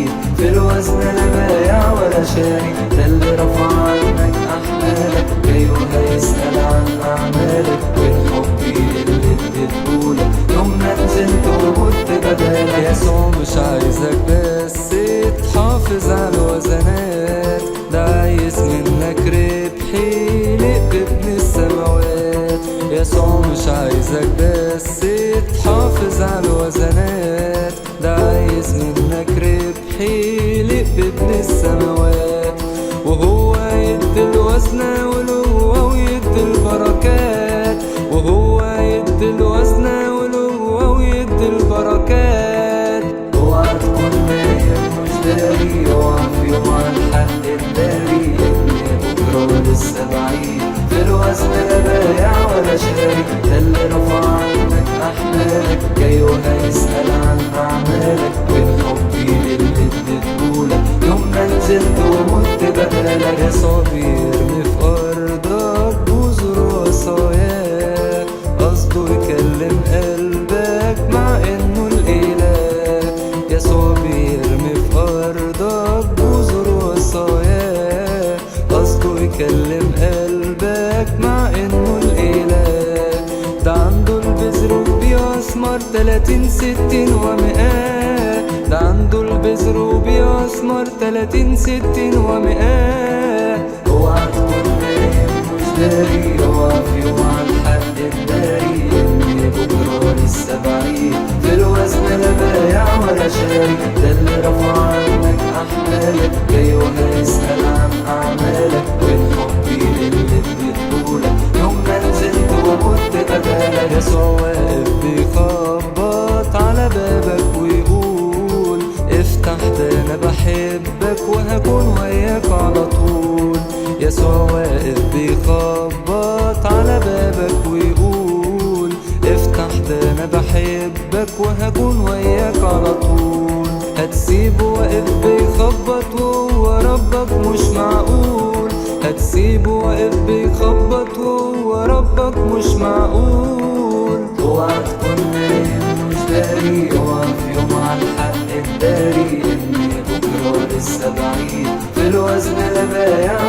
بعيد، في الوزن لا بايع ولا شاري، ده اللي رفع عنك أحمالك جاي وهيسأل عن أعمالك، والحب اللي اديتهولك يوم ما نزلت ومت بدالك. يسوع مش عايزك بس تحافظ على الوزنات، ده عايز منك ربح يليق بابن السماوات. يسوع مش عايزك بس تحافظ على الوزنات، ده عايز منك ربح يليق بابن السماوات. وهو يدي الوزن ولو ويدي البركات، وهو يدي الوزن ولو ويدي البركات. اوعى تكون نايم مش داري، اوعى في يوم عن حق الداري، ابني بكرة لسه بعيد، في الوزن لا بايع ولا شاري، ده اللي رفع عنك أحمالك جاي وهيسأل عن أعمالك، والحب اللي اديتهولك يوم ما نزلت ومت بدالك. يسوع بيرمي في أرضك بذور وصاياه، قصده يكلم قلبك مع إنه الإله. يسوع بيرمي في أرضك بذور وصاياه، قصده يكلم قلبك مع إنه الإله. ده عنده البذر وبيثمر 30 60 ومئات، ده عنده البذر وبيثمر 30 60 ومئات. اوعى تكون نايم مش داري، اوعى في يوم عن حق الداري، ابني بكرة لسه بعيد، في الوزن لا بايع ولا شاري، ده اللي رفع عنك أحمالك جاي وهيسأل عن أعمالك، والحب اللي اديتهولك يوم ما نزلت ومت بدالك. يسوع واقف بيخبط على بابك ويقول افتح، ده انا بحبك وهكون وياك على طول. يسوع واقف بيخبط على بابك ويقول افتح، ده انا بحبك وهكون وياك على طول. هتسيبه واقف بيخبط وهو ربك مش معقول، هتسيبه واقف بيخبط وهو ربك مش معقول. اوعى تكون نايم مش داري، اوعى في يوم عن حق الداري، ابني بكرة لسه بعيد، في الوزن لا بايع